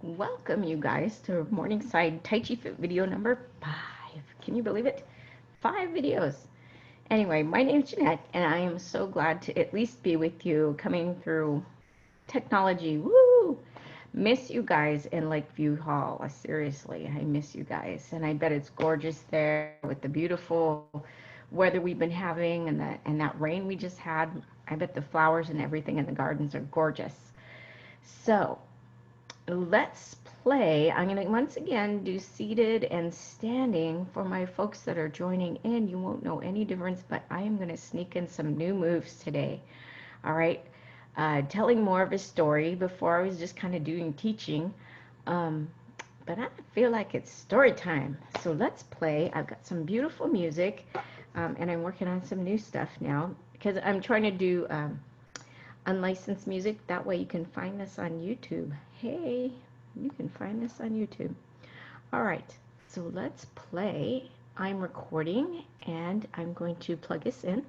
Welcome you guys to Morningside TaijiFit video number 5. Can you believe it? 5 videos. Anyway, my name's Jeanette and I am so glad to at least be with you coming through technology. Woo! Miss you guys in Lakeview Hall. Seriously, I miss you guys. And I bet it's gorgeous there with the beautiful weather we've been having and that rain we just had. I bet the flowers and everything in the gardens are gorgeous. So, let's play. I'm going to once again do seated and standing. For my folks that are joining in, you won't know any difference, but I am going to sneak in some new moves today. All right. Telling more of a story. Before I was just kind of doing teaching. Um, but I feel like it's story time. So let's play. I've got some beautiful music, and I'm working on some new stuff now because I'm trying to do unlicensed music. That way you can find this on YouTube. Hey, you can find this on YouTube. All right, so let's play. I'm recording and I'm going to plug this in.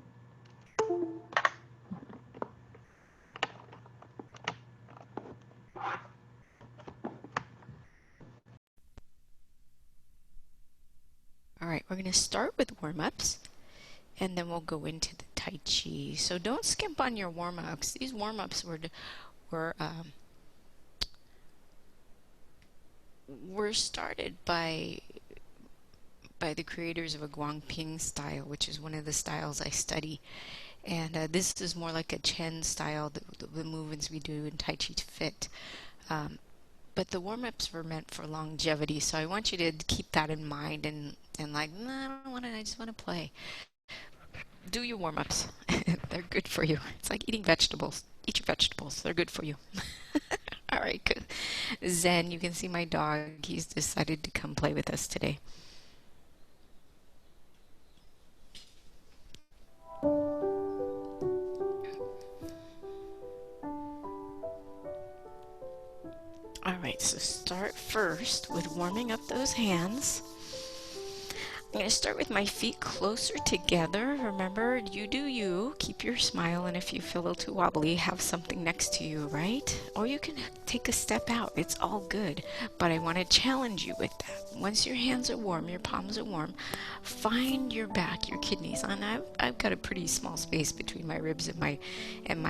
All right, we're going to start with warm-ups and then we'll go into the Tai Chi. So don't skimp on your warm-ups. These warm-ups were started by the creators of a Guangping style, which is one of the styles I study. And this is more like a Chen style, the movements we do in TaijiFit. But the warm-ups were meant for longevity, so I want you to keep that in mind and like, nah, I don't want to, I just want to play. Do your warm-ups. They're good for you. It's like eating vegetables. Eat your vegetables. They're good for you. All right, good. Zen, you can see my dog. He's decided to come play with us today. All right, so start first with warming up those hands. I'm going to start with my feet closer together. Remember, you do you. Keep your smile, and if you feel a little too wobbly, have something next to you, right? Or you can take a step out. It's all good. But I want to challenge you with that. Once your hands are warm, your palms are warm, find your back, your kidneys. And I've got a pretty small space between my ribs and my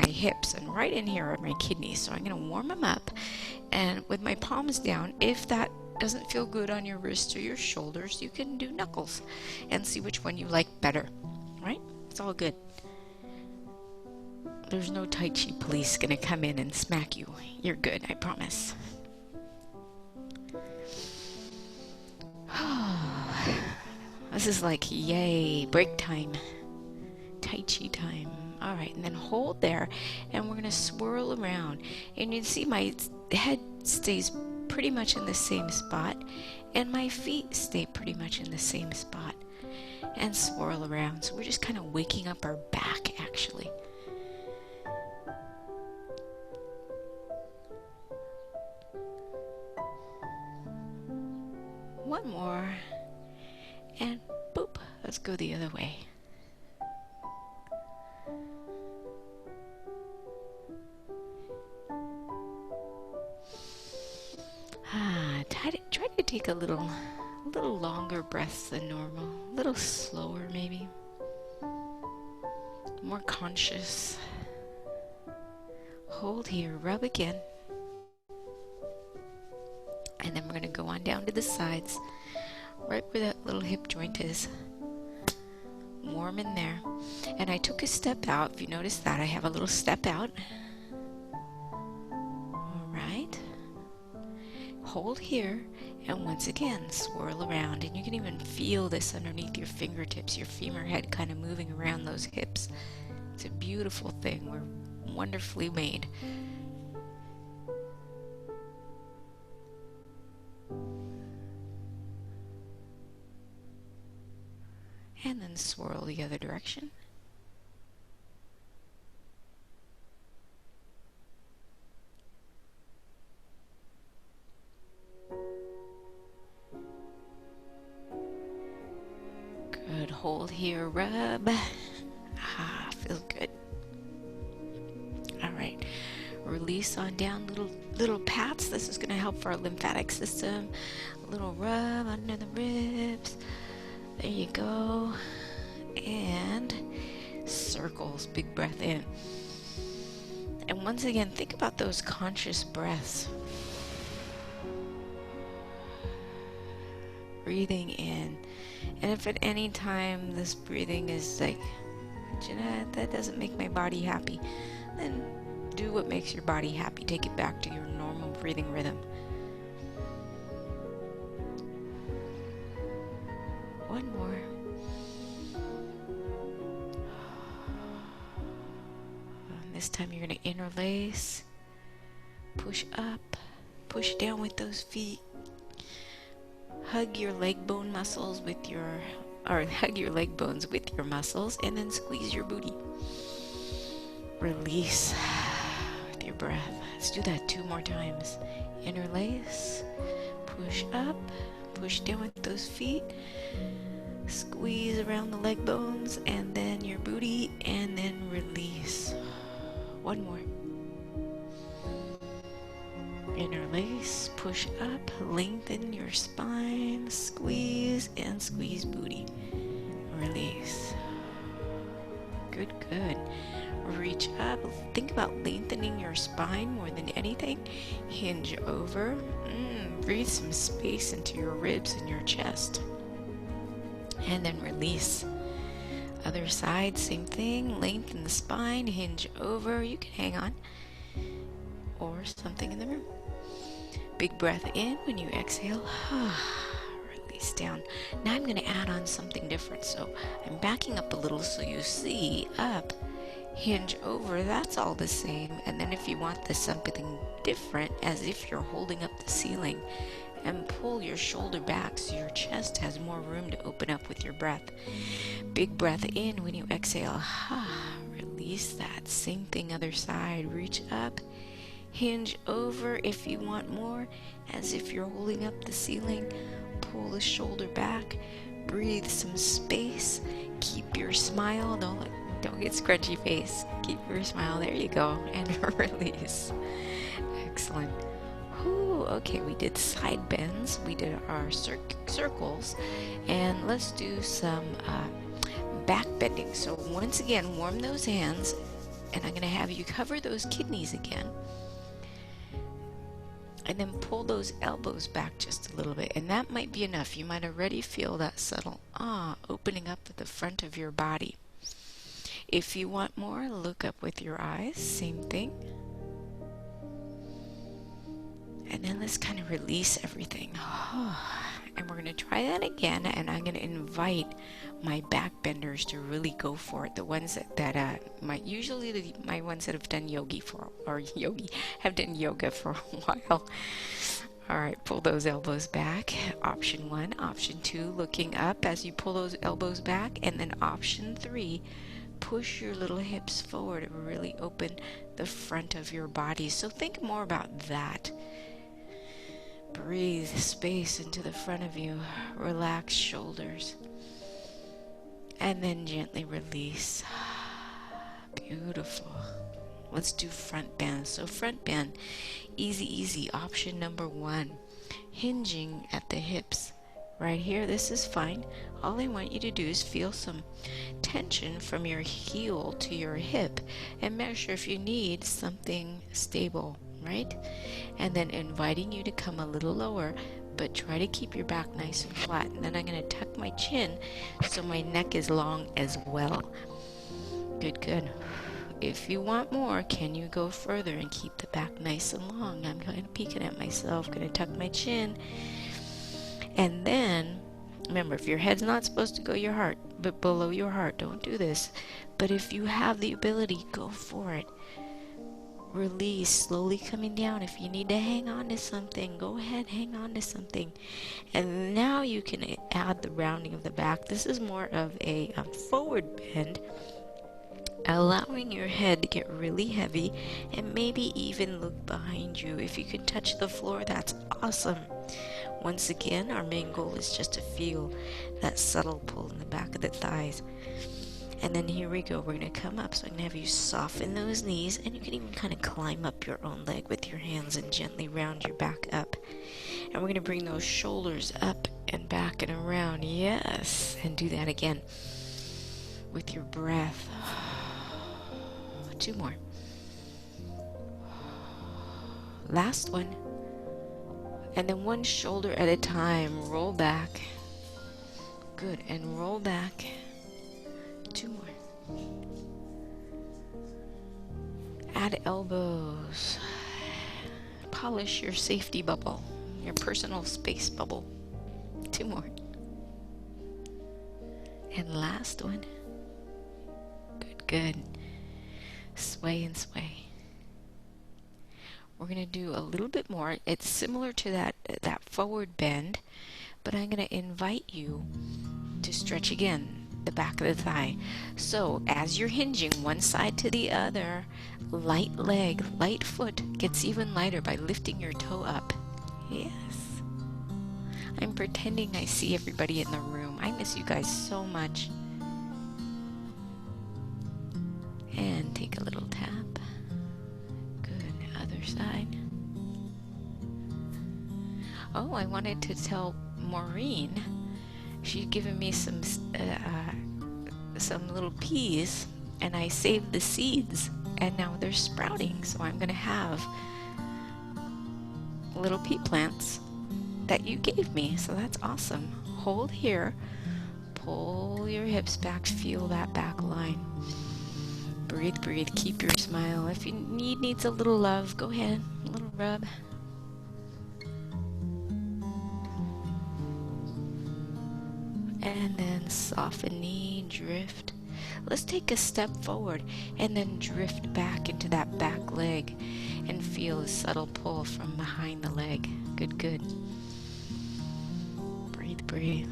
hips, and right in here are my kidneys. So I'm going to warm them up, and with my palms down, if that doesn't feel good on your wrists or your shoulders, you can do knuckles and see which one you like better, right? It's all good. There's no Tai Chi police gonna come in and smack you. You're good, I promise. This is like, yay, break time. Tai Chi time. All right, and then hold there, and we're gonna swirl around. And you can see my head stays pretty much in the same spot, and my feet stay pretty much in the same spot, and swirl around. So we're just kind of waking up our back, actually. One more, and boop, let's go the other way. Try to take a little longer breaths than normal, a little slower maybe, more conscious. Hold here, rub again, and then we're going to go on down to the sides, right where that little hip joint is. Warm in there. And I took a step out. If you notice that, I have a little step out. All right. Hold here, and once again, swirl around. And you can even feel this underneath your fingertips, your femur head kind of moving around those hips. It's a beautiful thing. We're wonderfully made. And then swirl the other direction. Good. Hold here, rub. Feels good. All right. Release release on down, little pats. This is going to help for our lymphatic system. A little rub under the ribs. There you go. And circles, big breath in. And once again, think about those conscious breaths. Breathing in. And if at any time this breathing is like, Jeanette, that doesn't make my body happy, then do what makes your body happy. Take it back to your normal breathing rhythm. One more. And this time you're going to interlace, push up, push down with those feet. Hug your leg bone muscles with hug your leg bones with your muscles, and then squeeze your booty. Release with your breath. Let's do that 2 more times. Interlace, push up, push down with those feet, squeeze around the leg bones, and then your booty, and then release. One more. Interlace, push up, lengthen your spine, squeeze, and squeeze booty. Release. Good, good. Reach up. Think about lengthening your spine more than anything. Hinge over. Breathe some space into your ribs and your chest. And then release. Other side, same thing. Lengthen the spine, hinge over. You can hang on. Or something in the room. Big breath in when you exhale. Release down. Now I'm going to add on something different. So I'm backing up a little so you see up, hinge over. That's all the same. And then if you want this something different, as if you're holding up the ceiling, and pull your shoulder back so your chest has more room to open up with your breath. Big breath in when you exhale. Release that. Same thing other side. Reach up. Hinge over if you want more, as if you're holding up the ceiling. Pull the shoulder back. Breathe some space. Keep your smile. Don't get scrunchy face. Keep your smile. There you go. And release. Excellent. Okay, we did side bends. We did our circles. And let's do some back bending. So once again, warm those hands. And I'm going to have you cover those kidneys again. And then pull those elbows back just a little bit. And that might be enough. You might already feel that subtle opening up at the front of your body. If you want more, look up with your eyes. Same thing. And then let's kind of release everything. And we're going to try that again. And I'm going to invite my back benders to really go for it. The ones that my ones that have done have done yoga for a while. All right, pull those elbows back. Option 1. Option 2, looking up as you pull those elbows back. And then option 3, push your little hips forward and really open the front of your body. So think more about that. Breathe space into the front of you. Relax shoulders. And then gently release. Beautiful. Let's do front bend. So front bend, easy. Option number 1. Hinging at the hips. Right here, this is fine. All I want you to do is feel some tension from your heel to your hip and measure if you need something stable, right? And then inviting you to come a little lower, but try to keep your back nice and flat. And then I'm going to tuck my chin so my neck is long as well. Good. If you want more, can you go further and keep the back nice and long? I'm kind of peeking at myself, going to tuck my chin. And then, remember, if your head's not supposed to go your heart, but below your heart, don't do this. But if you have the ability, go for it. Release, slowly coming down. If you need to hang on to something, go ahead, hang on to something. And now you can add the rounding of the back. This is more of a forward bend, allowing your head to get really heavy and maybe even look behind you. If you can touch the floor, that's awesome. Once again, our main goal is just to feel that subtle pull in the back of the thighs. And then here we go. We're going to come up. So I'm going to have you soften those knees, and you can even kind of climb up your own leg with your hands and gently round your back up. And we're going to bring those shoulders up and back and around. Yes. And do that again with your breath. 2 more. Last one. And then one shoulder at a time. Roll back. Good. And roll back. 2 more. Add elbows. Polish your safety bubble, your personal space bubble. 2 more. And last one. Good, good. Sway and sway. We're going to do a little bit more. It's similar to that forward bend, but I'm going to invite you to stretch again the back of the thigh. So as you're hinging one side to the other, light leg, light foot gets even lighter by lifting your toe up. Yes. I'm pretending I see everybody in the room. I miss you guys so much. And take a little tap. Good. Other side. Oh, I wanted to tell Maureen. She'd given me some little peas, and I saved the seeds, and now they're sprouting. So I'm going to have little pea plants that you gave me. So that's awesome. Hold here. Pull your hips back. Feel that back line. Breathe, breathe. Keep your smile. If you needs a little love, go ahead. A little rub. And then soften knee, drift. Let's take a step forward and then drift back into that back leg and feel a subtle pull from behind the leg. Good, good. Breathe, breathe.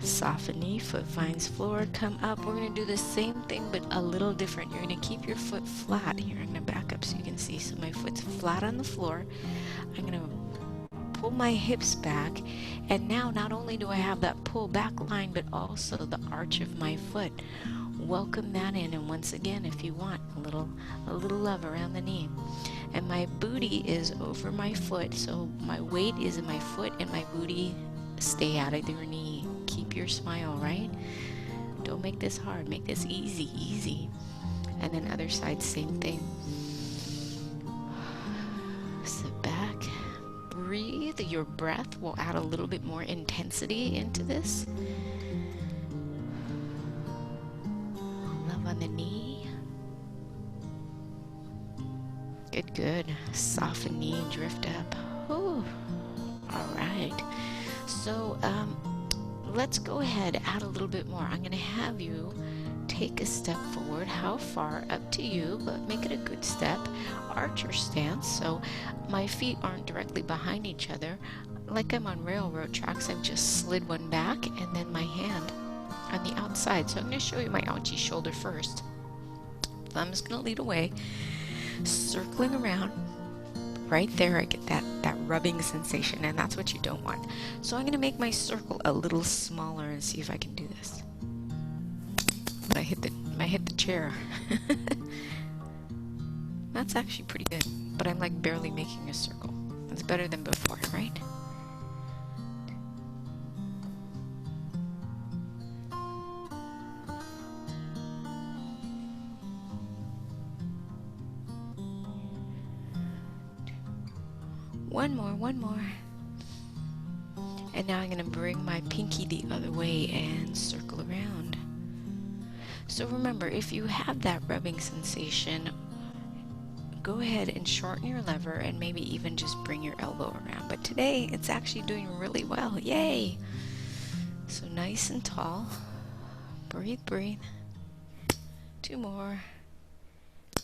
Soften knee, foot finds floor, come up. We're going to do the same thing but a little different. You're going to keep your foot flat. Here, I'm going to back up so you can see. So my foot's flat on the floor. I'm going to pull my hips back, and now not only do I have that pull back line, but also the arch of my foot. Welcome that in, and once again, if you want a little love around the knee. And my booty is over my foot, so my weight is in my foot and my booty stay out of your knee. Keep your smile, right? Don't make this hard, make this easy, easy. And then other side, same thing. Sit back. Breathe. Your breath will add a little bit more intensity into this. Love on the knee. Good, good. Soften knee, drift up. Ooh. All right. So let's go ahead, add a little bit more. I'm going to have you take a step forward. How far? Up to you, but make it a good step. Archer stance, so my feet aren't directly behind each other. Like I'm on railroad tracks, I've just slid one back and then my hand on the outside. So I'm going to show you my ouchie shoulder first. Thumb's going to lead away, circling around. Right there, I get that rubbing sensation, and that's what you don't want. So I'm going to make my circle a little smaller and see if I can do this. But I hit the chair. That's actually pretty good, but I'm like barely making a circle. It's better than before, right? One more. And now I'm going to bring my pinky the other way and circle around. So remember, if you have that rubbing sensation, go ahead and shorten your lever and maybe even just bring your elbow around. But today, it's actually doing really well. Yay! So nice and tall. Breathe, breathe. 2 more.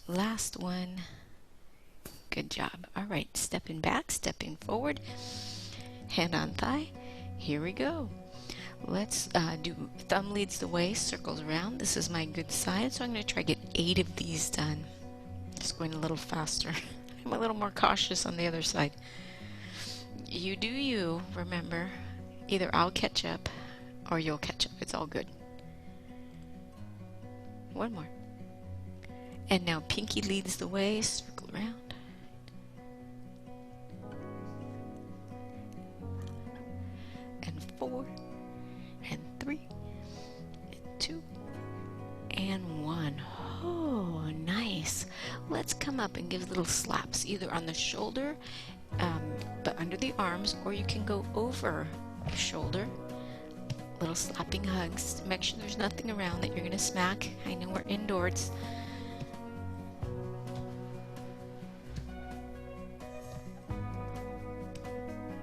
Last one. Good job. All right, stepping back, stepping forward. Hand on thigh. Here we go. Let's do thumb leads the way, circles around. This is my good side, so I'm going to try to get 8 of these done. Just going a little faster. I'm a little more cautious on the other side. You do you, remember. Either I'll catch up or you'll catch up. It's all good. One more. And now pinky leads the way. Circle around. And 4, and 3, and 2, and 1. Oh, nice. Let's come up and give little slaps, either on the shoulder, but under the arms, or you can go over your shoulder. Little slapping hugs. Make sure there's nothing around that you're going to smack. I know we're indoors.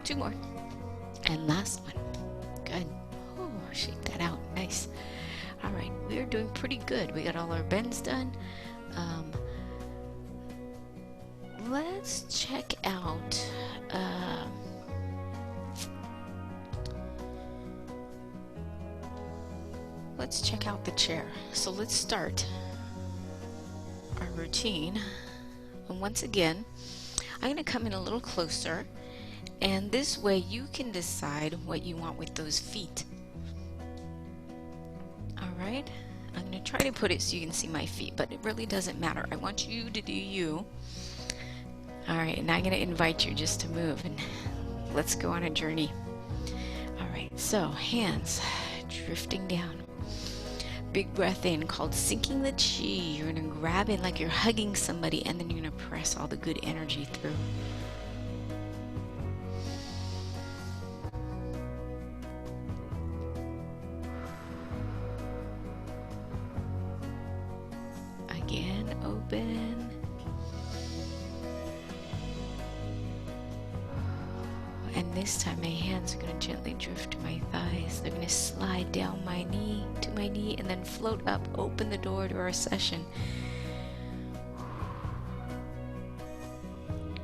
Two more. And last one. Good. Oh, shake that out. Nice. All right, we're doing pretty good. We got all our bends done. Let's check out the chair. So let's start our routine. And once again, I'm going to come in a little closer, and this way you can decide what you want with those feet. All right, I'm going to try to put it so you can see my feet, but it really doesn't matter. I want you to do you. All right, and I'm going to invite you just to move, and let's go on a journey. All right, so hands drifting down. Big breath in, called sinking the chi. You're going to grab it like you're hugging somebody, and then you're going to press all the good energy through. Again, open. And this time my hands are going to gently drift to my thighs. They're going to slide down my knee to my knee and then float up, open the door to our session.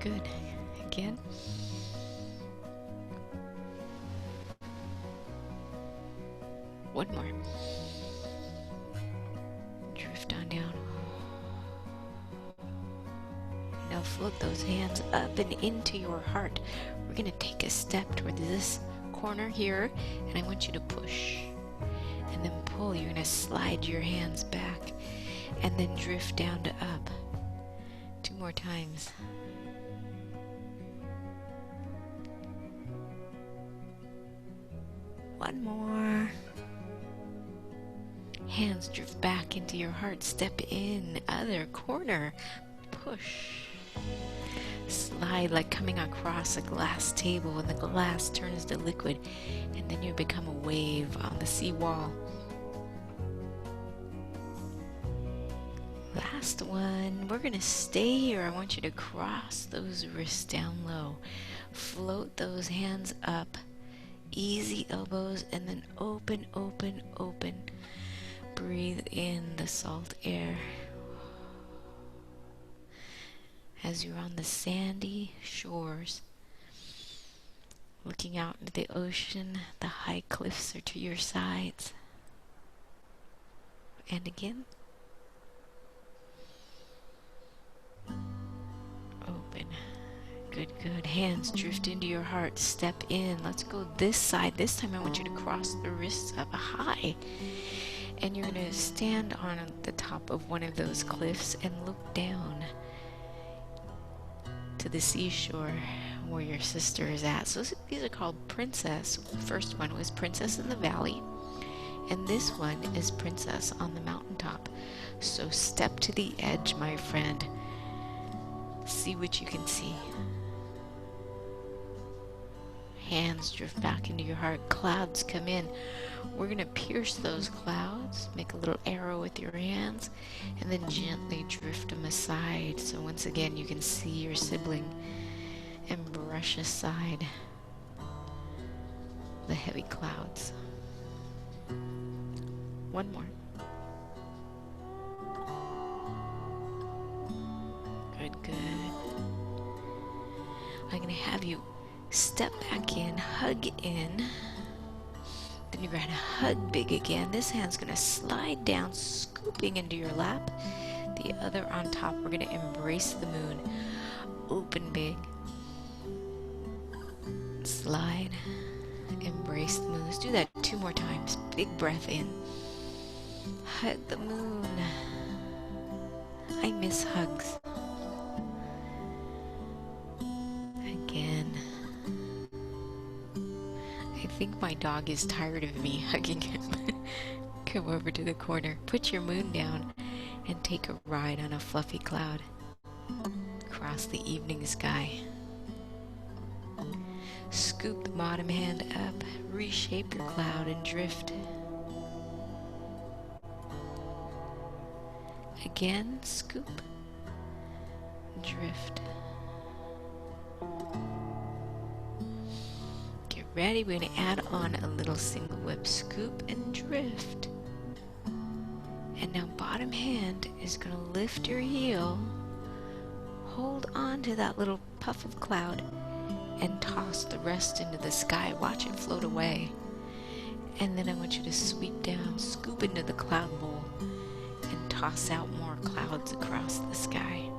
Good. Again. One more. Drift on down. Now float those hands up and into your heart. We're going to take a step towards this corner here, and I want you to push and then pull. You're going to slide your hands back and then drift down to up. 2 more times. One more. Hands drift back into your heart. Step in, other corner. Push. Slide like coming across a glass table, and the glass turns to liquid, and then you become a wave on the seawall. Last one. We're going to stay here. I want you to cross those wrists down low. Float those hands up. Easy elbows, and then open, open, open. Breathe in the salt air. As you're on the sandy shores, looking out into the ocean, the high cliffs are to your sides. And again. Open. Good, good. Hands drift into your heart. Step in. Let's go this side. This time I want you to cross the wrists up high. And you're going to stand on the top of one of those cliffs and look down to the seashore where your sister is at. So these are called Princess. The first one was Princess in the Valley, and this one is Princess on the mountaintop. So step to the edge, my friend. See what you can see. Hands drift back into your heart. Clouds come in. We're going to pierce those clouds. Make a little arrow with your hands, and then gently drift them aside. So once again, you can see your sibling and brush aside the heavy clouds. One more. Good, good. I'm going to have you step back in, hug in. Then you're going to hug big again. This hand's going to slide down, scooping into your lap. The other on top. We're going to embrace the moon. Open big. Slide. Embrace the moon. Let's do that 2 2 more times. Big breath in. Hug the moon. I miss hugs. Again. I think my dog is tired of me hugging him. Come over to the corner. Put your moon down and take a ride on a fluffy cloud across the evening sky. Scoop the bottom hand up, reshape your cloud and drift. Again, scoop, drift. Get ready, we're going to add on a little single whip, scoop and drift. And now bottom hand is going to lift your heel, hold on to that little puff of cloud, and toss the rest into the sky. Watch it float away. And then I want you to sweep down, scoop into the cloud bowl, and toss out more clouds across the sky.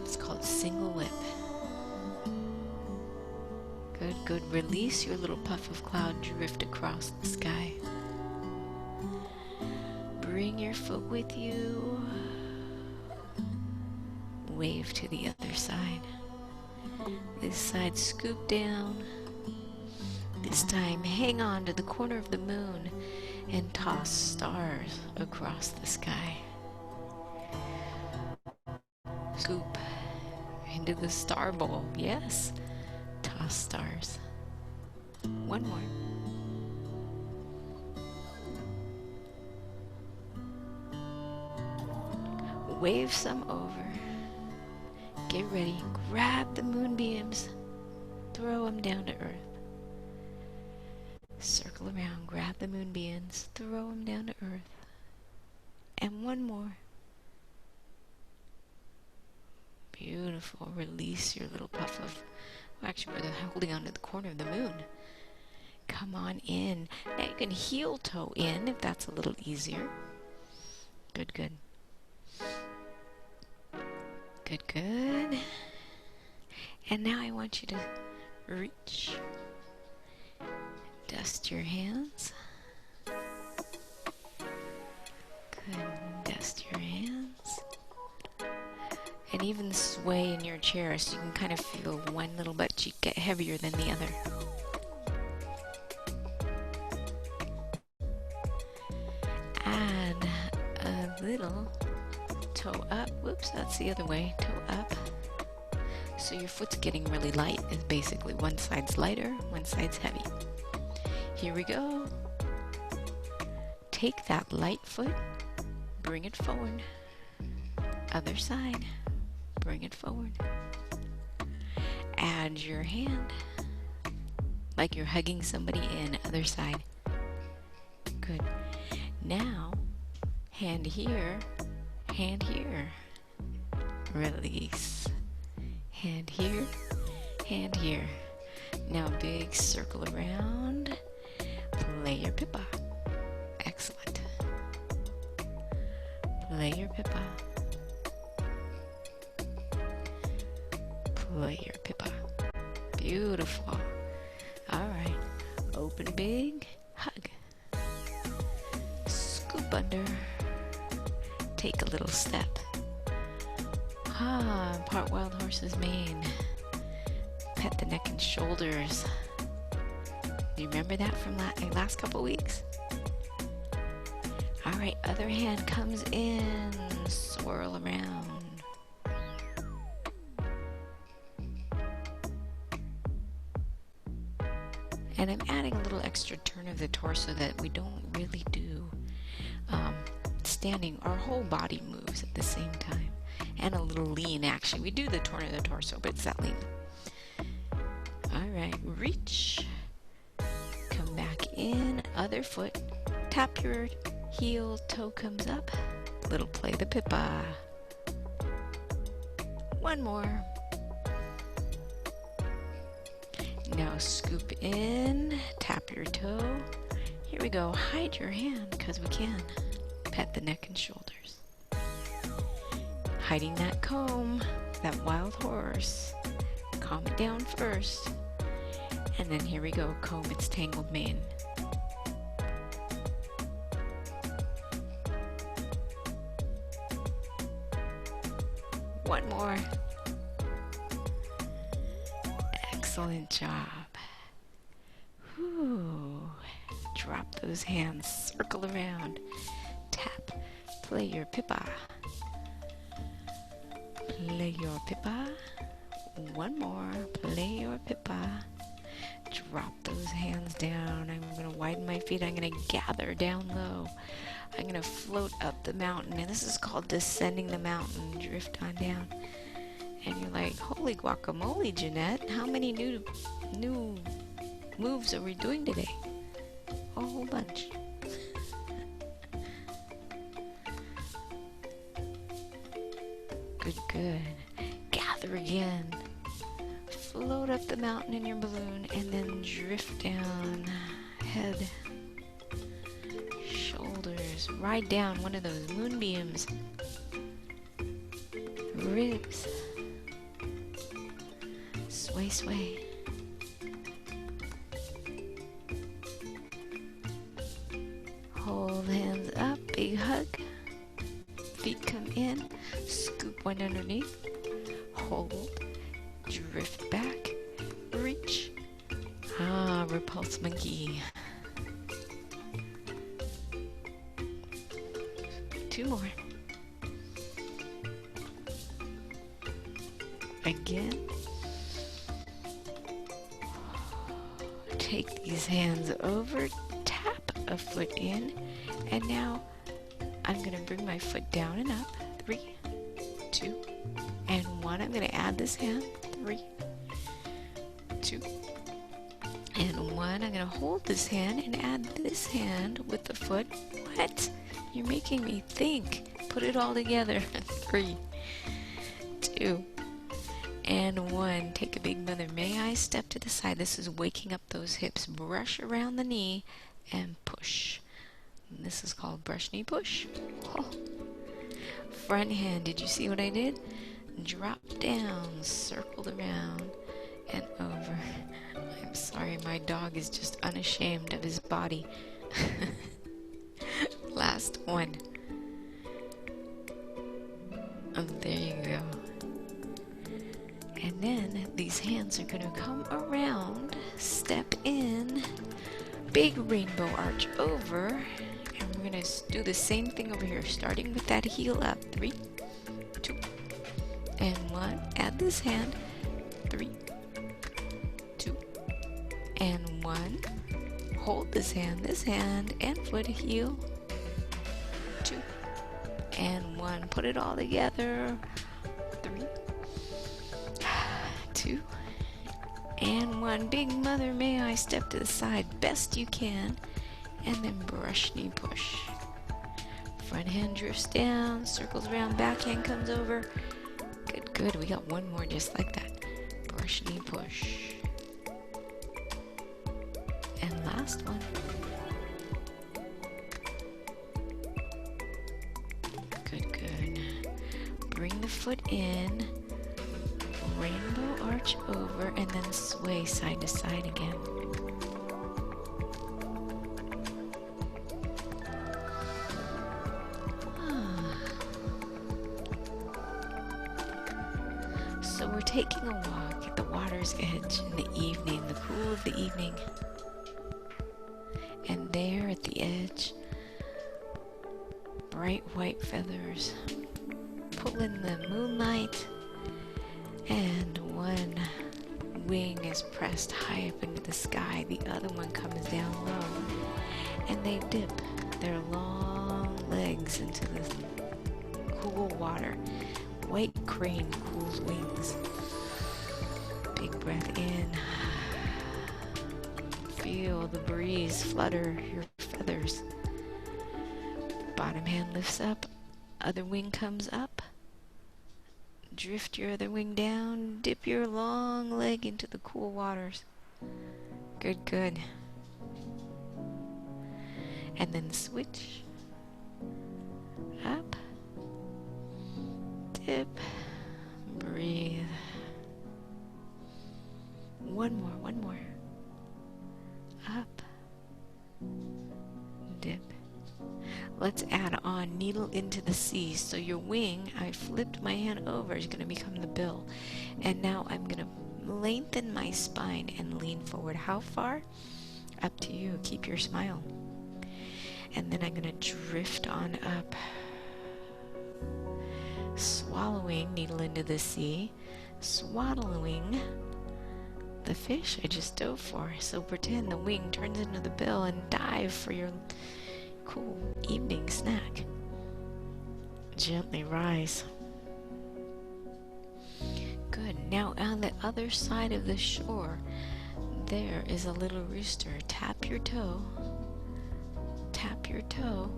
It's called single whip. Good, good. Release your little puff of cloud, drift across the sky. Bring your foot with you. Wave to the other side. This side, scoop down. This time, hang on to the corner of the moon and toss stars across the sky. Scoop into the star bowl. Yes. Toss stars. One more. Wave some over. Get ready. Grab the moonbeams. Throw them down to earth. Circle around. Grab the moonbeams. Throw them down to earth. And one more. Beautiful. Release your little puff of... Actually, we're holding onto the corner of the moon. Come on in. Now you can heel toe in if that's a little easier. Good, good. Good, good. And now I want you to reach. Dust your hands. Good. Dust your hands. And even sway in your chair so you can kind of feel one little butt cheek get heavier than the other. Add a little toe up. Whoops, that's the other way. Toe up. So your foot's getting really light. Is basically one side's lighter, one side's heavy. Here we go. Take that light foot, bring it forward. Other side. Bring it forward. Add your hand like you're hugging somebody in. Other side. Good. Now, hand here, hand here. Release. Hand here, hand here. Now big circle around. Play your pippa. Excellent. Play your pippa. Play your pippa. Beautiful. All right. Open big. Hug. Scoop under. Take a little step. Part wild horse's mane. Pet the neck and shoulders. Do you remember that from last couple weeks? All right. Other hand comes in. Swirl around. And I'm adding a little extra turn of the torso that we don't really do standing. Our whole body moves at the same time. And a little lean, actually. We do the turn of the torso, but it's that lean. All right, reach. Come back in, other foot. Tap your heel, toe comes up. Little play the pippa. One more. Now scoop in, tap your toe. Here we go. Hide your hand because we can. Pet the neck and shoulders. Hiding that comb, that wild horse. Calm it down first. And then here we go, comb its tangled mane. One more. Excellent job. Whew. Drop those hands, circle around, tap, play your pippa. Play your pippa. One more, play your pippa. Drop those hands down. I'm going to widen my feet. I'm going to gather down low. I'm going to float up the mountain. And this is called descending the mountain. Drift on down. And you're like, holy guacamole, Jeanette. How many new moves are we doing today? A whole bunch. Good, good. Gather again. Float up the mountain in your balloon and then drift down. Head, shoulders. Ride down one of those moonbeams. Ribs. Sway, sway. Hold hands up, big hug. Feet come in, scoop one underneath. Hold, drift back, reach. Ah, repulse monkey. Two more. Again. Take these hands over, tap a foot in, and now I'm going to bring my foot down and up. 3, 2, and 1. I'm going to add this hand. 3, 2, and 1. I'm going to hold this hand and add this hand with the foot. What? You're making me think. Put it all together. 3, 2, and 1. Take a big mother. May I step to the side? This is waking up those hips. Brush around the knee and push. And this is called brush knee push. Oh. Front hand. Did you see what I did? Drop down, circled around and over. I'm sorry, my dog is just unashamed of his body. Last one. Oh, there you go. And then these hands are going to come around, step in, big rainbow arch over, and we're going to do the same thing over here, starting with that heel up. 3, 2, and 1. Add this hand. 3, 2, and 1. Hold this hand, and foot, heel. 2, and 1. Put it all together. 3, 2, and 1. Big mother, may I step to the side best you can, and then brush knee push. Front hand drifts down, circles around, back hand comes over. Good, good. We got one more just like that. Brush knee push. And last one. Good, good. Bring the foot in. Rainbow arch over and then sway side to side again. So we're taking a walk at the water's edge in the evening, the cool of the evening. And there at the edge, bright white feathers pull in the moonlight. And one wing is pressed high up into the sky. The other one comes down low. And they dip their long legs into the cool water. White crane cools wings. Big breath in. Feel the breeze flutter your feathers. Bottom hand lifts up. Other wing comes up. Drift your other wing down, dip your long leg into the cool waters. Good, good. And then switch. Up. Dip. Breathe. One more, one more. Let's add on needle into the sea. So your wing, I flipped my hand over, is going to become the bill. And now I'm going to lengthen my spine and lean forward. How far? Up to you. Keep your smile. And then I'm going to drift on up, swallowing, needle into the sea, swallowing the fish I just dove for. So pretend the wing turns into the bill and dive for your cool evening snack. Gently rise. Good. Now on the other side of the shore, there is a little rooster. Tap your toe. Tap your toe.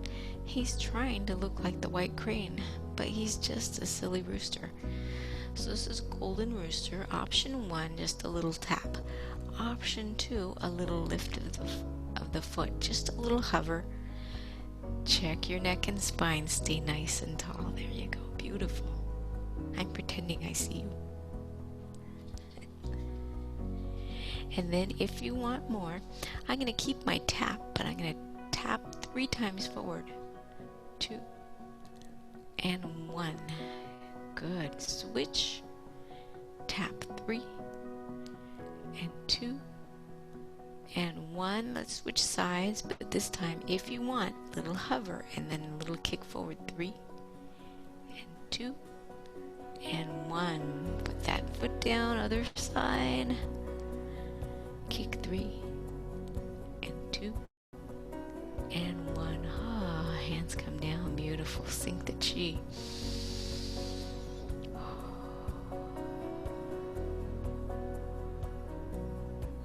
He's trying to look like the white crane, but he's just a silly rooster. So this is golden rooster. Option 1, just a little tap. Option 2, a little lift of the foot, just a little hover. Check your neck and spine. Stay nice and tall. There you go. Beautiful. I'm pretending I see you. And then if you want more, I'm going to keep my tap, but I'm going to tap 3 times forward. 2 and 1. Good. Switch. Tap 3 and 2 and 1. Let's switch sides, but this time, if you want, little hover and then a little kick forward. 3 and 2 and 1. Put that foot down, other side. Kick 3 and 2 and 1. Ah, hands come down. Beautiful. Sink the chi.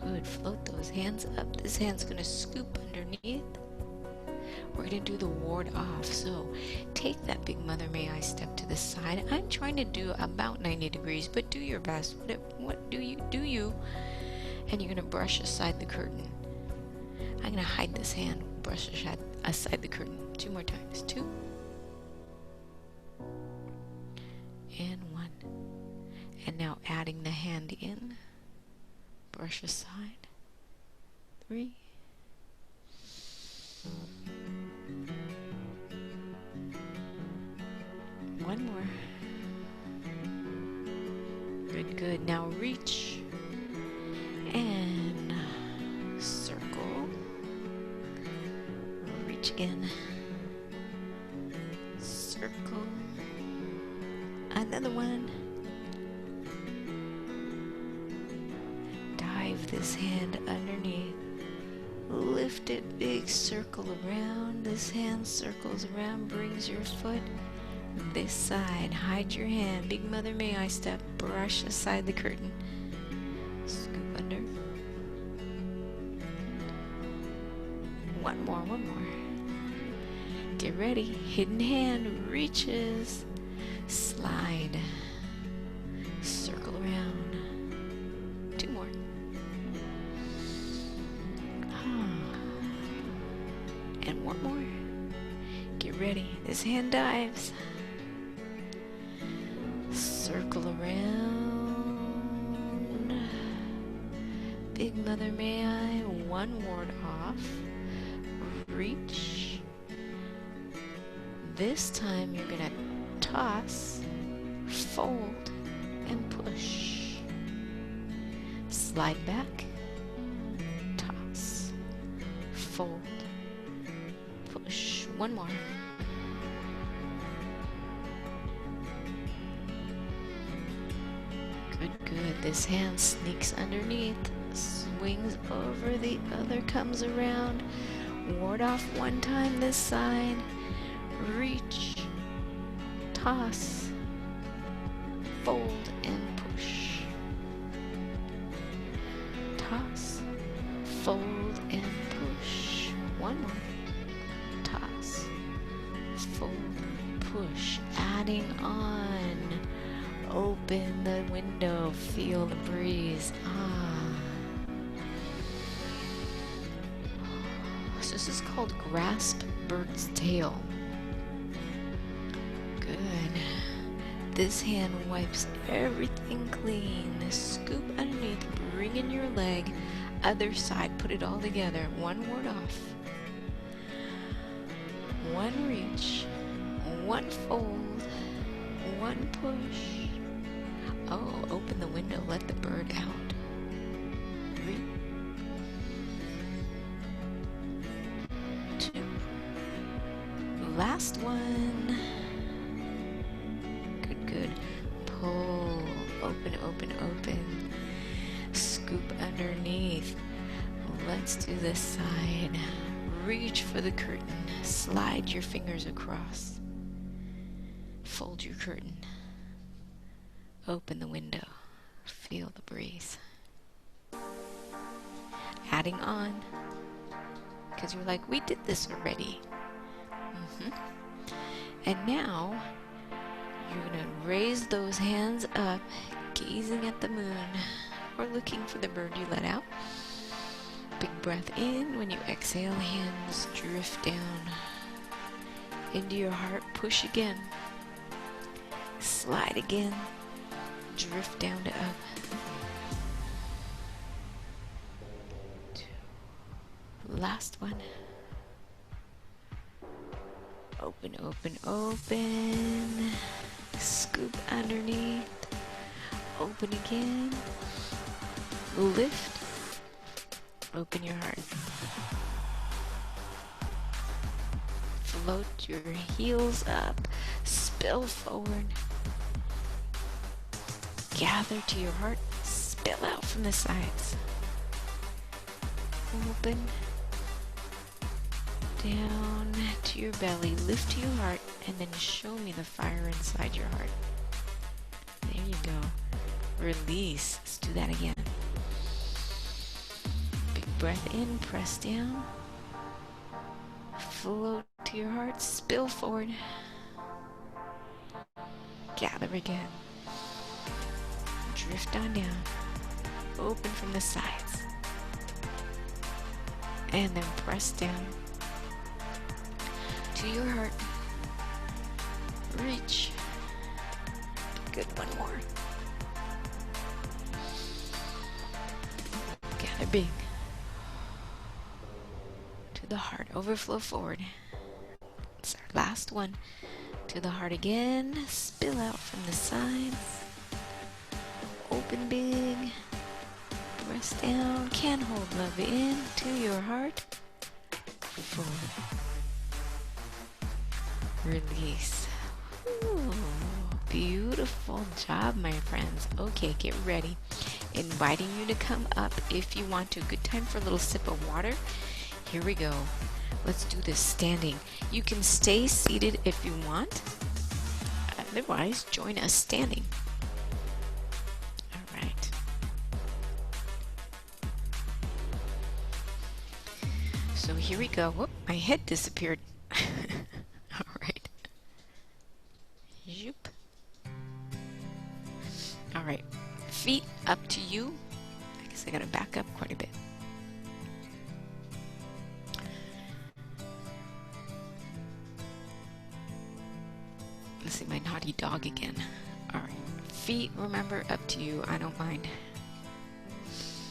Good. Float those hands up. This hand's going to scoop underneath. We're going to do the ward off. So take that big Mother May I step to the side. I'm trying to do about 90 degrees, but do your best. What do you? And you're going to brush aside the curtain. I'm going to hide this hand. Brush aside the curtain. 2 more times. 2 and 1. And now adding the hand in. Brush aside. 3. One more. Good, good. Now reach and circle. Reach in. Circle. Another one. Dive this hand underneath. Lift it, big circle around. This hand circles around, brings your foot this side. Hide your hand. Big Mother May I step. Brush aside the curtain. Scoop under. One more. Get ready. Hidden hand reaches. Slide. Circle around. 2 more. And 1 more. Get ready. This hand dives. Circle around. Big Mother May I. 1 ward off. Reach. This time you're going to toss, fold, and push. Slide back. Toss. Fold. Push. 1 more. Good. This hand sneaks underneath, swings over, the other comes around. Ward off 1 time this side. Reach, toss, fold, and push. Toss, fold, and push. 1 more. Toss, fold, push. Adding on. Open the window, feel the breeze. So this is called grasp bird's tail. Good. This hand wipes everything clean. Scoop underneath, bring in your leg. Other side, put it all together. 1 ward off. One reach, one fold, one push. Oh, open the window, let the bird out. 3, 2. Last one. Good, good. Pull, open, open, open. Scoop underneath. Let's do this side. Reach for the curtain. Slide your fingers across. Fold your curtain. Open the window. Feel the breeze. Adding on. Because you're like, we did this already. And now, you're going to raise those hands up, gazing at the moon, or looking for the bird you let out. Big breath in. When you exhale, hands drift down into your heart. Push again. Slide again. Drift down to up. 2. Last one. Open, open, open. Scoop underneath. Open again. Lift. Open your heart. Float your heels up. Spill forward. Gather to your heart. Spill out from the sides. Open. Down to your belly. Lift to your heart. And then show me the fire inside your heart. There you go. Release. Let's do that again. Breath in, press down, float to your heart, spill forward, gather again, drift on down, open from the sides, and then press down to your heart, reach, good, one more, gather big. The heart, overflow forward. It's our last one. To the heart again. Spill out from the sides. Open big. Press down. Can hold love in to your heart. Forward. Release. Ooh, beautiful job, my friends. Okay, get ready. Inviting you to come up if you want to. Good time for a little sip of water. Here we go. Let's do this standing. You can stay seated if you want. Otherwise, join us standing. All right. So here we go. Whoop, my head disappeared. All right. Zoop. All right. Feet up to you. I guess I gotta back up quite a bit. Let's see my naughty dog again. All right. Feet, remember, up to you. I don't mind.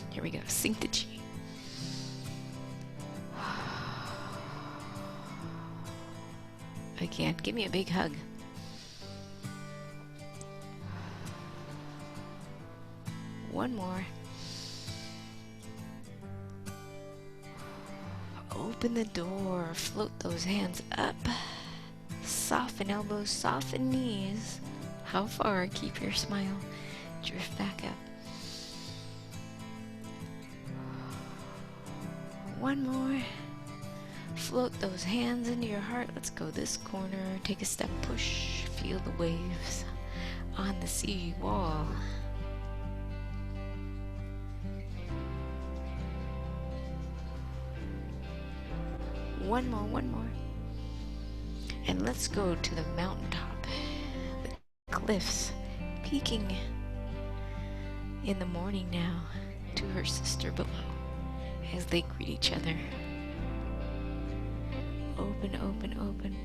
Here we go. Sink the chi. Again, give me a big hug. One more. Open the door. Float those hands up. Soften elbows, soften knees. How far? Keep your smile. Drift back up. One more. Float those hands into your heart. Let's go this corner. Take a step, push. Feel the waves on the sea wall. One more, one more. And let's go to the mountaintop. The cliffs peeking in the morning now to her sister below as they greet each other. Open, open, open.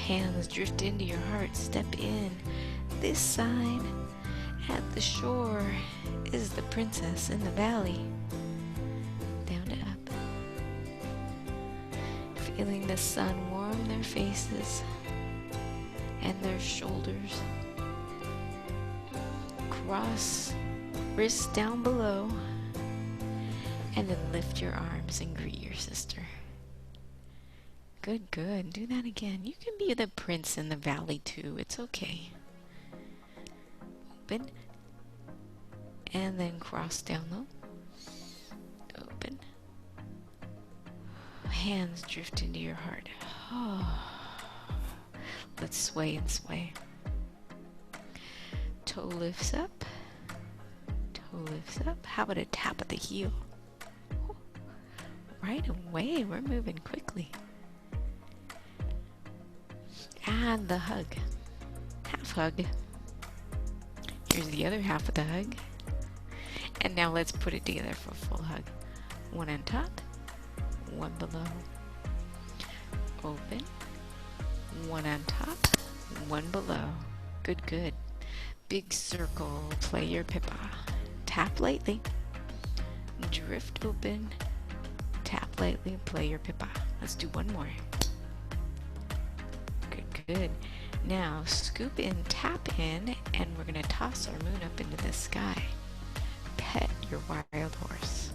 Hands drift into your heart. Step in. This side at the shore is the princess in the valley. Down to up. the sun warm their faces and their shoulders. Cross wrists down below, and then lift your arms and greet your sister. Good, good. Do that again. You can be the prince in the valley too. It's okay. Open, and then cross down low. Open. Hands drift into your heart. Oh. Let's sway and sway. Toe lifts up. Toe lifts up. How about a tap at the heel? Oh. Right away. We're moving quickly. And the hug. Half hug. Here's the other half of the hug. And now let's put it together for a full hug. One on top, one below. Open. One on top, one below. Good, good. Big circle. Play your pippa. Tap lightly. Drift open. Tap lightly. Play your pippa. Let's do one more. Good. Now scoop in, tap in, and we're going to toss our moon up into the sky. Pet your wild horse.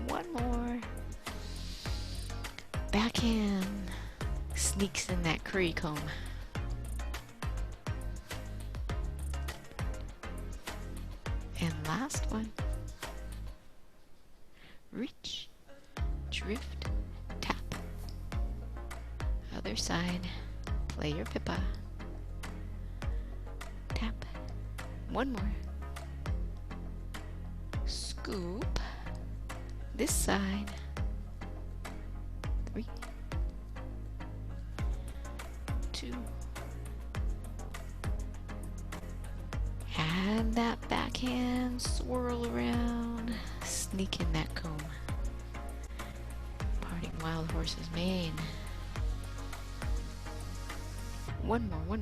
One more. Backhand sneaks in that curry comb. And last one. Reach, drift, tap. Other side. Play your pippa. Tap. One more. Scoop. This side. 3, 2. Add that backhand, swirl around, sneak in that comb. Parting wild horse's mane. One more.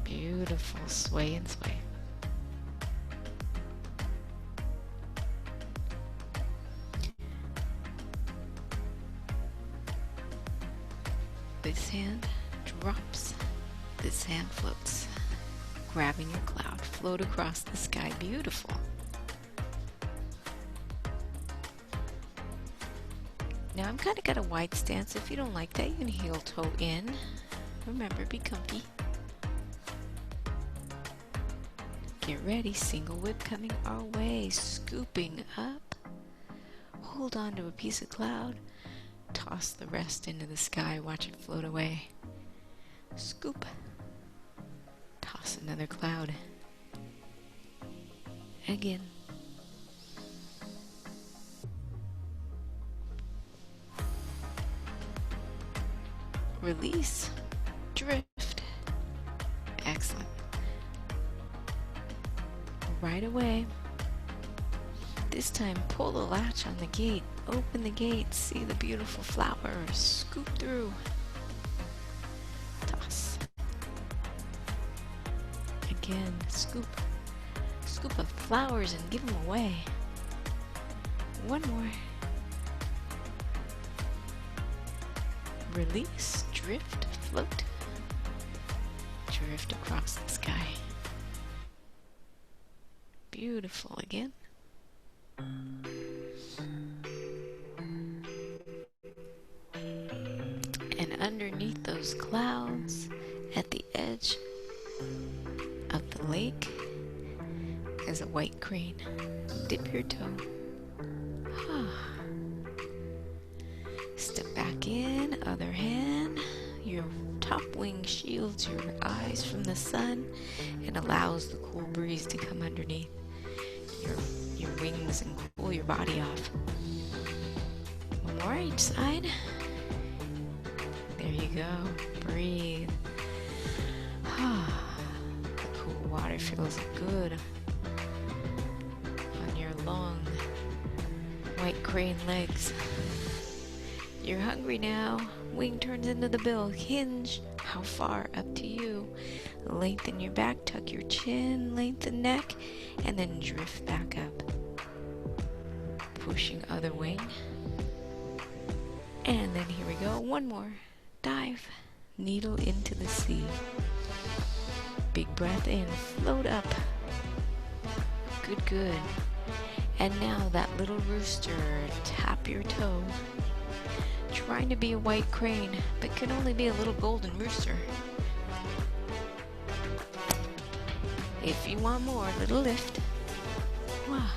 Beautiful. Sway and sway. This hand drops, this hand floats. Grabbing your cloud, float across the sky. Beautiful. Now I'm kind of got a wide stance. If you don't like that, you can heel toe in. Remember, be comfy. Get ready, single whip coming our way, scooping up. Hold on to a piece of cloud. Toss the rest into the sky, watch it float away. Scoop. Toss another cloud. Again. Release. Drift. Excellent. Right away. This time pull the latch on the gate. Open the gate. See the beautiful flowers. Scoop through. Toss. Again, scoop. Scoop of flowers and give them away. One more. Release, drift, float. Drift across the sky. Beautiful again. And underneath those clouds, at the edge of the lake, is a white crane. Dip your toe. Step back in, other hand. Your top wing shields your eyes from the sun and allows the cool breeze to come underneath your wings and cool your body off. One more each side. There you go. Breathe. The cool water feels good on your long white crane legs. You're hungry now. Wing turns into the bill. Hinge. How far? Up to you. Lengthen your back, tuck your chin, lengthen neck, and then drift back up. Pushing other wing. And then here we go. One more. Dive. Needle into the sea. Big breath in. Float up. Good, good. And now that little rooster. Tap your toe. Trying to be a white crane, but can only be a little golden rooster. If you want more, little lift. Wow.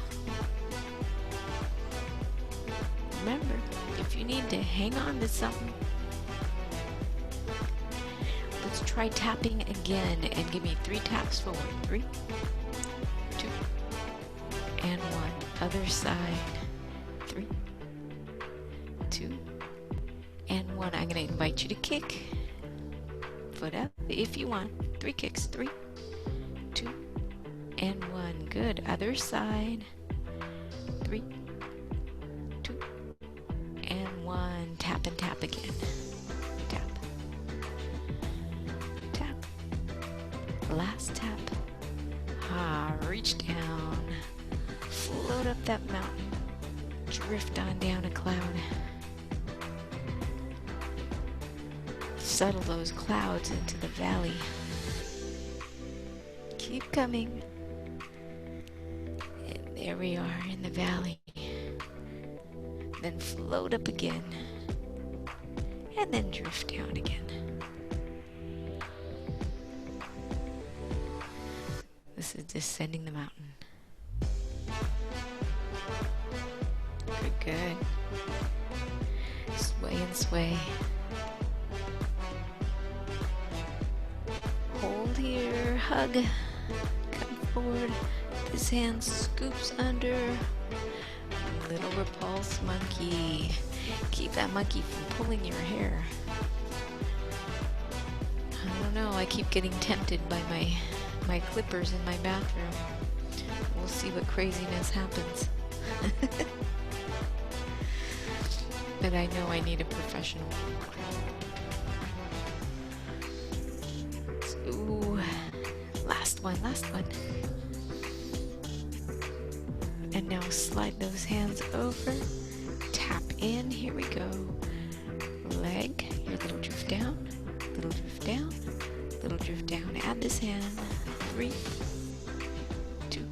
Remember, if you need to hang on to something, let's try tapping again and give me 3 taps forward. 3, 2, and 1. Other side. 3, 2, and 1. I'm going to invite you to kick. Foot up if you want. 3 kicks. 3, 2, and 1. Good. Other side. 3, 2, and 1. Tap and tap again. Tap. Tap. Last tap. Reach down. Float up that mountain. Drift on down a cloud. Settle those clouds into the valley. Keep coming. And there we are in the valley. Then float up again. And then drift down again. This is descending the mountain. Good, good. Sway and sway. Hold here, hug, come forward. This hand scoops under. Little repulse monkey. Keep that monkey from pulling your hair. I don't know, I keep getting tempted by my clippers in my bathroom. We'll see what craziness happens. But I know I need a professional. Ooh, last one. And now slide those hands over. Tap in, here we go. Leg, your little drift down, little drift down, little drift down. Add this hand. 3, 2,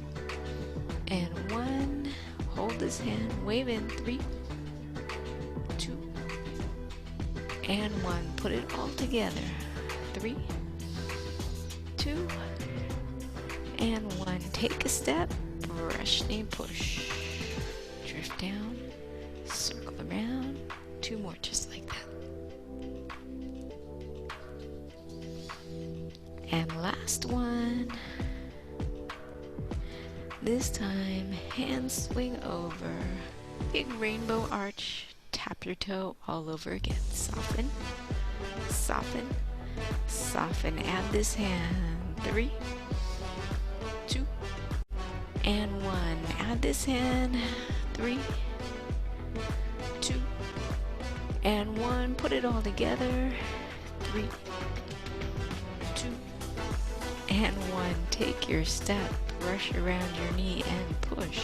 and 1. Hold this hand, wave in. 3, 2, and 1. Put it all together. 3, 2, and 1. Take a step, brush knee push. Drift down, circle around. 2 more just like that. And last one. This time, hands swing over. Big rainbow arch. Tap your toe all over again. Soften, soften, soften. Add this hand. 3, 2, and 1. Add this hand. 3, 2, and 1. Put it all together. 3, 2, and 1. Take your step. Brush around your knee and push.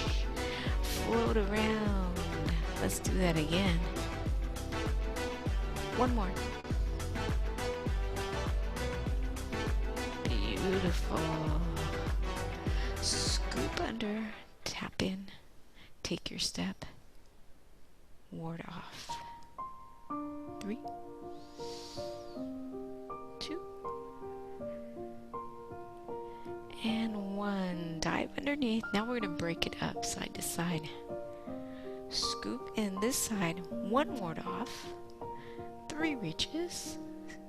Float around. Let's do that again. One more. Beautiful. Scoop under. Tap in. Take your step. Ward off. 3, 2, and 1. Dive underneath. Now we're going to break it up side to side. Scoop in this side. 1 ward off. 3 reaches.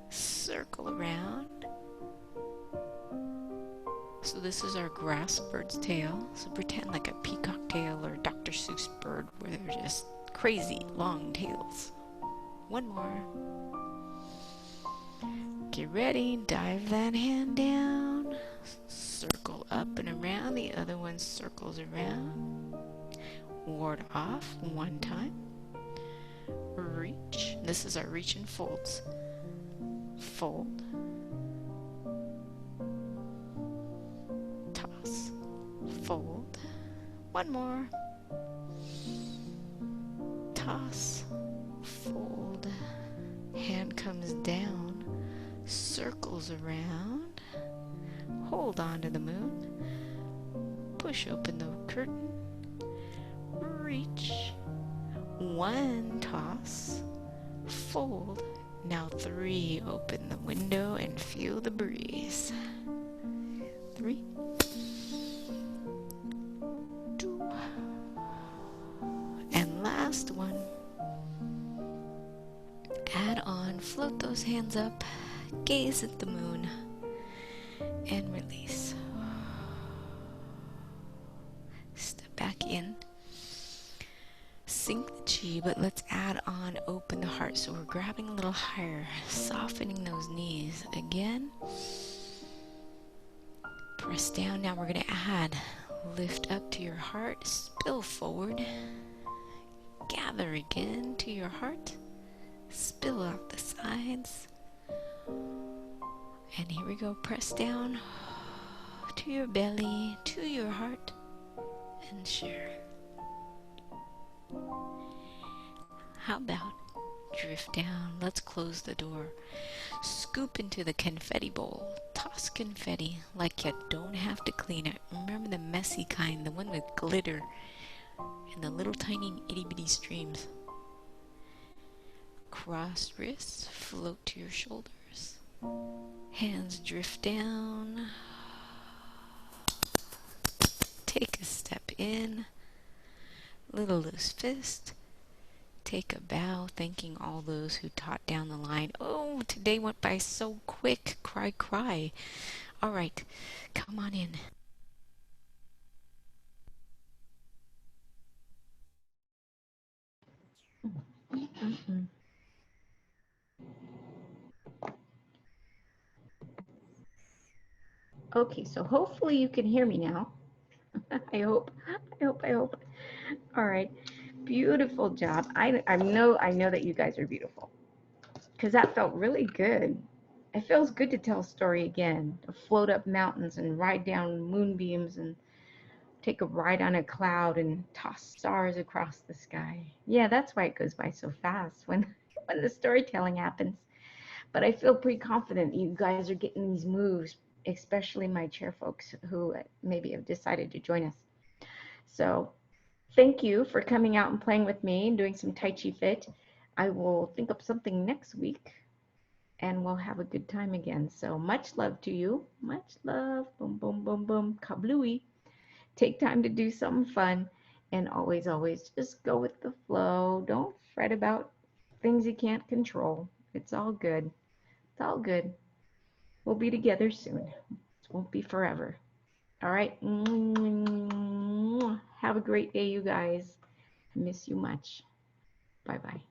Circle around. So this is our grass bird's tail. So pretend like a peacock tail or Dr. Seuss bird where they're just crazy long tails. 1 more. Get ready. Dive that hand down. Circle up and around. The other one circles around. Ward off 1 time. Reach. This is our reach and folds. Fold. fold. One more. Toss, fold. Hand comes down, circles around. Hold on to the moon. Push open the curtain. Reach. One toss, fold. Now three, open the window and feel the breeze. Three, two, and last one. Add on, float those hands up, gaze at the moon, and release. Step back in. Sink the chi, but let's add on, open the heart. So we're grabbing a little higher, softening those knees. Again, press down. Now we're going to add, lift up to your heart, spill forward, gather again to your heart, spill out the sides. And here we go, press down to your belly, to your heart, and share. How about drift down? Let's close the door. Scoop into the confetti bowl. Toss confetti like you don't have to clean it. Remember the messy kind, the one with glitter and the little tiny itty bitty streams. Cross wrists, float to your shoulders. Hands drift down. Take a step in. Little loose fist. Take a bow, thanking all those who taught down the line. Oh, today went by so quick. Cry, cry. All right, come on in. Mm-mm. Okay, so hopefully you can hear me now. I hope. I hope. All right. Beautiful job. I know that you guys are beautiful because that felt really good. It feels good to tell a story again, to float up mountains and ride down moonbeams and take a ride on a cloud and toss stars across the sky. Yeah, that's why it goes by so fast when when the storytelling happens. But I feel pretty confident you guys are getting these moves, especially my chair folks who maybe have decided to join us. So thank you for coming out and playing with me and doing some TaijiFit. I will think up something next week and we'll have a good time again. So much love to you. Much love. Boom, boom, boom, boom. Kablooey. Take time to do something fun and always, always just go with the flow. Don't fret about things you can't control. It's all good. It's all good. We'll be together soon. It won't be forever. All right. Have a great day, you guys. Miss you much. Bye bye.